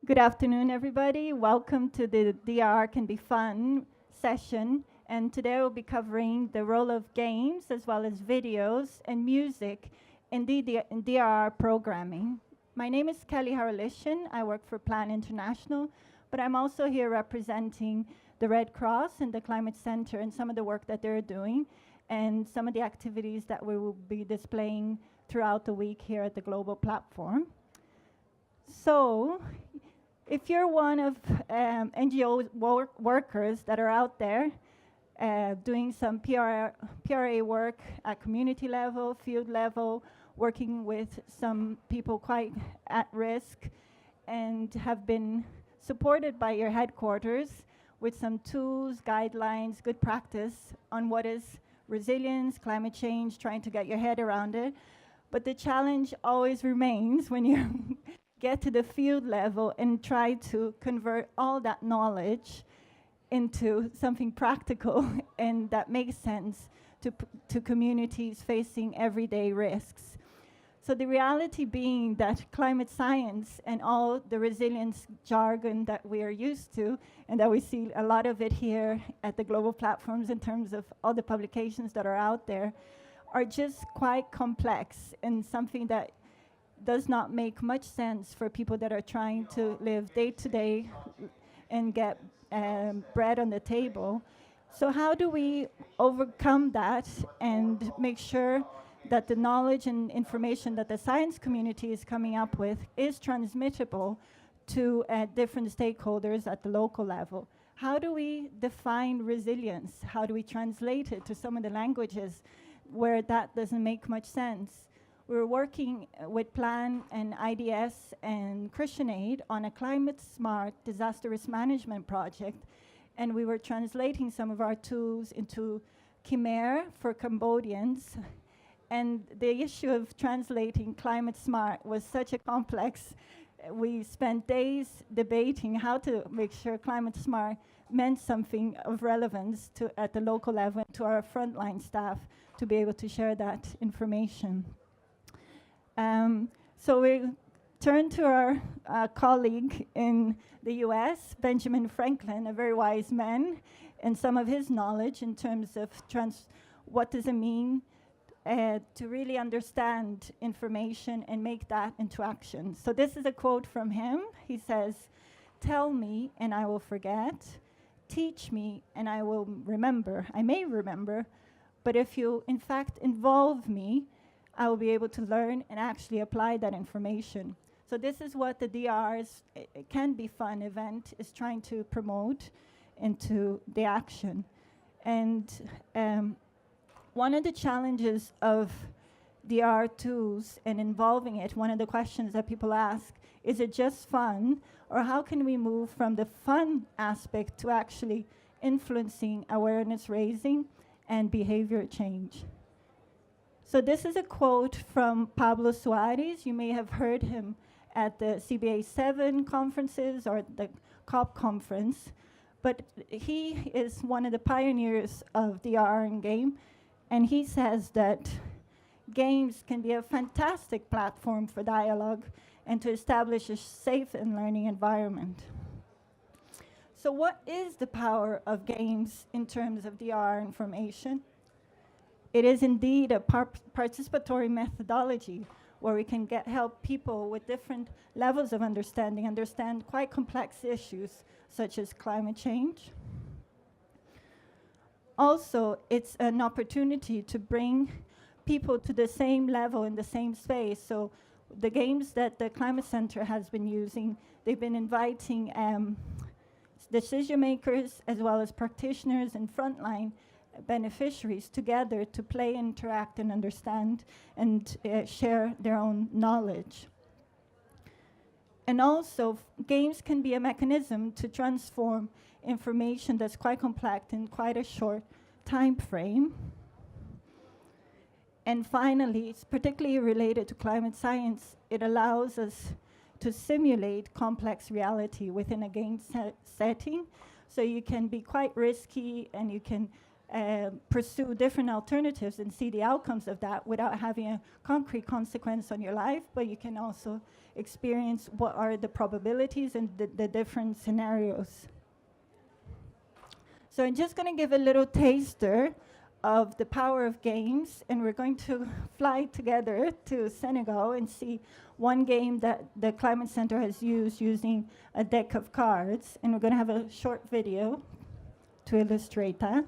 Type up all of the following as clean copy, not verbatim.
Good afternoon, everybody. Welcome to the DRR Can Be Fun session. And today we'll be covering the role of games as well as videos and music in DRR programming. My name is Kelly Haralishin. I work for Plan International, but I'm also here representing the Red Cross and the Climate Center and some of the work that they're doing and some of the activities that we will be displaying throughout the week here at the global platform. So, if you're one of NGO workers that are out there doing some PRA work at community level, field level, working with some people quite at risk, and have been supported by your headquarters with some tools, guidelines, good practice on what is resilience, climate change, trying to get your head around it. But the challenge always remains when you get to the field level and try to convert all that knowledge into something practical and that makes sense to communities facing everyday risks. So the reality being that climate science and all the resilience jargon that we are used to, and that we see a lot of it here at the global platforms in terms of all the publications that are out there, are just quite complex and something that does not make much sense for people that are trying to live day to day and get bread on the table. So how do we overcome that and make sure that the knowledge and information that the science community is coming up with is transmittable to different stakeholders at the local level? How do we define resilience? How do we translate it to some of the languages where that doesn't make much sense? We're working with Plan and IDS and ChristianAid on a climate-smart disaster risk management project, and we were translating some of our tools into Khmer for Cambodians. And the issue of translating climate-smart was such a complex. We spent days debating how to make sure climate-smart meant something of relevance at the local level to our frontline staff to be able to share that information. So we turn to our colleague in the US, Benjamin Franklin, a very wise man, and some of his knowledge in terms of what does it mean to really understand information and make that into action. So this is a quote from him. He says, "Tell me and I will forget. Teach me and I will remember. I may remember, but if you in fact involve me, I will be able to learn and actually apply that information." So this is what the DRR's Can Be Fun event is trying to promote into the action. And one of the challenges of DRR tools and involving it, one of the questions that people ask, is it just fun? Or how can we move from the fun aspect to actually influencing awareness raising and behavior change? So this is a quote from Pablo Suarez. You may have heard him at the CBA 7 conferences or the COP conference, but he is one of the pioneers of DRR in game, and he says that games can be a fantastic platform for dialogue and to establish a safe and learning environment. So what is the power of games in terms of DRR information? It is indeed a participatory methodology where we can help people with different levels of understand quite complex issues such as climate change. Also, it's an opportunity to bring people to the same level in the same space. So the games that the Climate Center has been using, they've been inviting decision makers as well as practitioners and frontline beneficiaries together to play, interact, and understand and share their own knowledge. And also, games can be a mechanism to transform information that's quite complex in quite a short time frame. And finally, it's particularly related to climate science. It allows us to simulate complex reality within a game setting. So you can be quite risky and you can pursue different alternatives and see the outcomes of that without having a concrete consequence on your life, but you can also experience what are the probabilities and the different scenarios. So I'm just going to give a little taster of the power of games, and we're going to fly together to Senegal and see one game that the Climate Center has used using a deck of cards, and we're going to have a short video to illustrate that.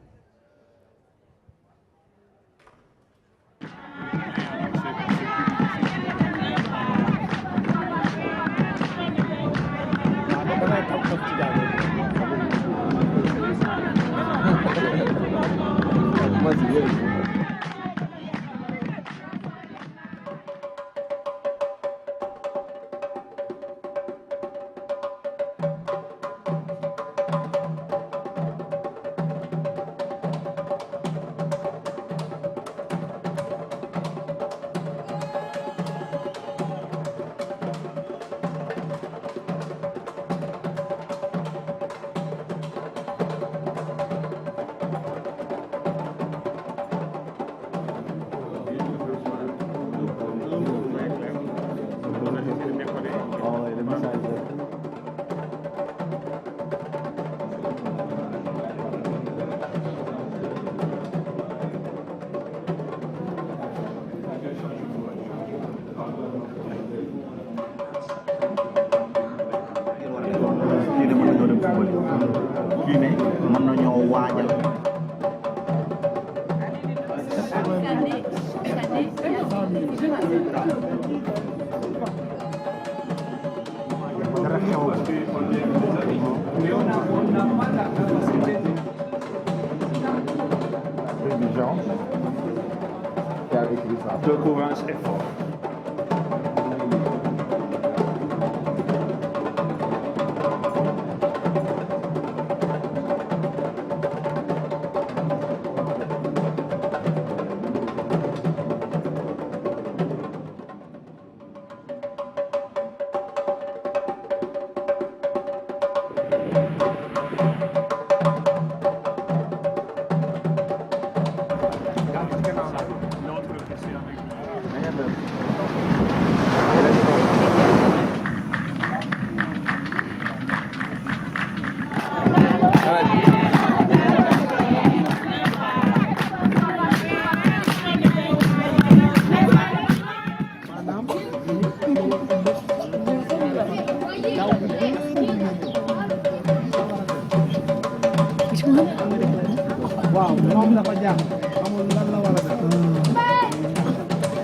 De province est fort.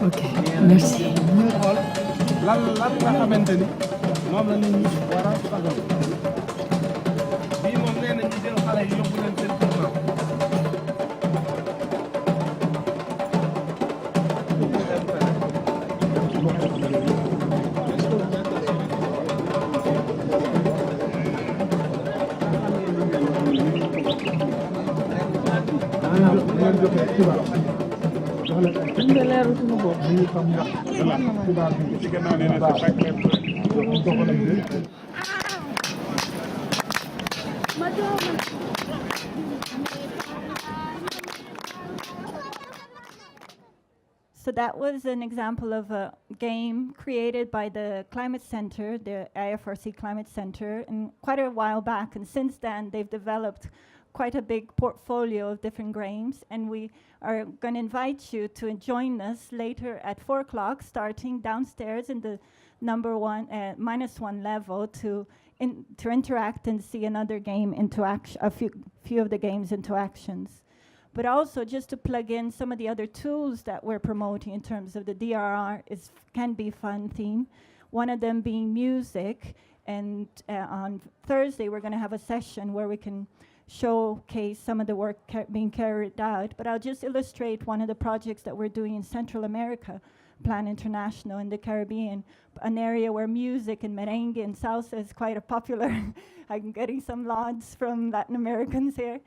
Ok, merci. lan nga xamante ni moom la nit ñi war a fagal bii moom nee na ñu jël xale yi yóbbu leen seen tournant So that was an example of a game created by the Climate Center, the IFRC Climate Center, and quite a while back. And since then, they've developed quite a big portfolio of different games. And we are going to invite you to join us later at 4 o'clock, starting downstairs in the -1 level to interact and see another game into action, a few of the games into actions. But also just to plug in some of the other tools that we're promoting in terms of the DRR Can Be Fun theme, one of them being music. And on Thursday, we're going to have a session where we can showcase some of the work being carried out. But I'll just illustrate one of the projects that we're doing in Central America, Plan International in the Caribbean, an area where music and merengue and salsa is quite a popular, I'm getting some nods from Latin Americans here,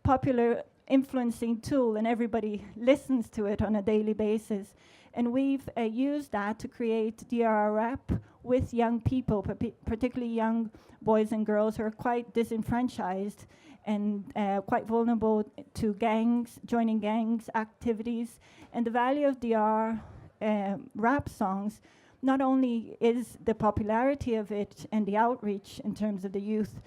popular influencing tool, and everybody listens to it on a daily basis. And we've used that to create DRR rap with young people, particularly young boys and girls who are quite disenfranchised and quite vulnerable to gangs, joining gangs, activities. And the value of DRR rap songs not only is the popularity of it and the outreach in terms of the youth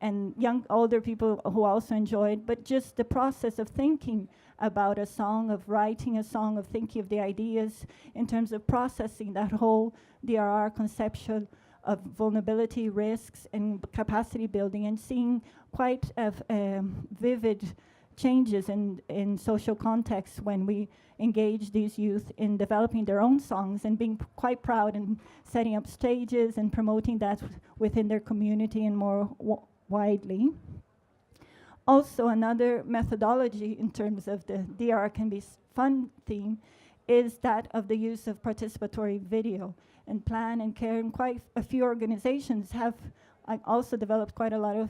and young, older people who also enjoy it, but just the process of thinking about a song, of writing a song, of thinking of the ideas in terms of processing that whole DRR conception of vulnerability, risks, and capacity building, and seeing quite vivid changes in social contexts when we engage these youth in developing their own songs and being quite proud and setting up stages and promoting that within their community and more widely. Also, another methodology in terms of the DRR Can Be Fun theme is that of the use of participatory video. And Plan and Care and quite a few organizations have also developed quite a lot of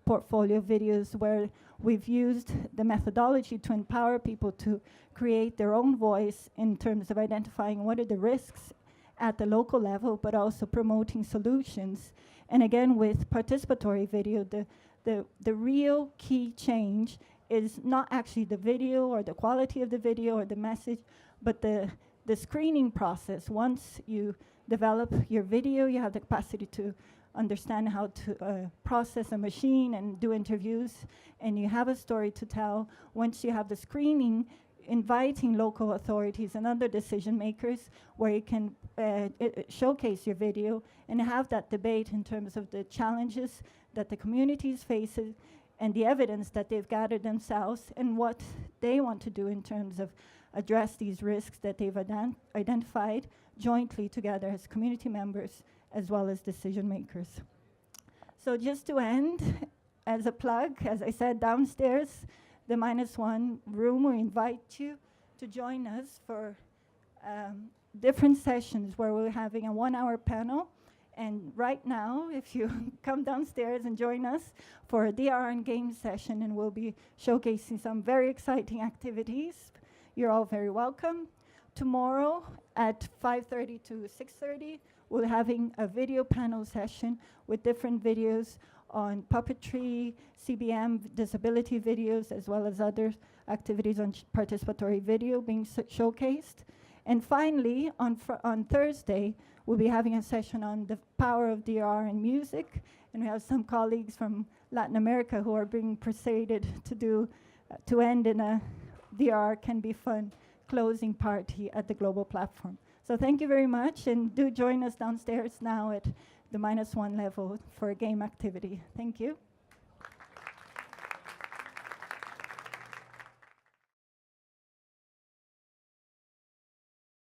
portfolio videos where we've used the methodology to empower people to create their own voice in terms of identifying what are the risks at the local level, but also promoting solutions. And again, with participatory video, the real key change is not actually the video or the quality of the video or the message, but the screening process. Once you develop your video, you have the capacity to understand how to process a machine and do interviews, and you have a story to tell. Once you have the screening, inviting local authorities and other decision makers where you can showcase your video and have that debate in terms of the challenges that the communities face and the evidence that they've gathered themselves and what they want to do in terms of address these risks that they've identified jointly together as community members as well as decision makers. So just to end, as a plug, as I said, downstairs, the -1 room, we invite you to join us for different sessions where we're having a 1-hour panel. And right now, if you come downstairs and join us for a DRR and game session, and we'll be showcasing some very exciting activities, you're all very welcome. Tomorrow at 5:30 to 6:30, we're having a video panel session with different videos on puppetry, CBM, disability videos, as well as other activities on participatory video being showcased. And finally, on Thursday, we'll be having a session on the power of DRR in music, and we have some colleagues from Latin America who are being persuaded to end in a DRR Can Be Fun closing party at the global platform. So thank you very much, and do join us downstairs now at the -1 level for a game activity. Thank you.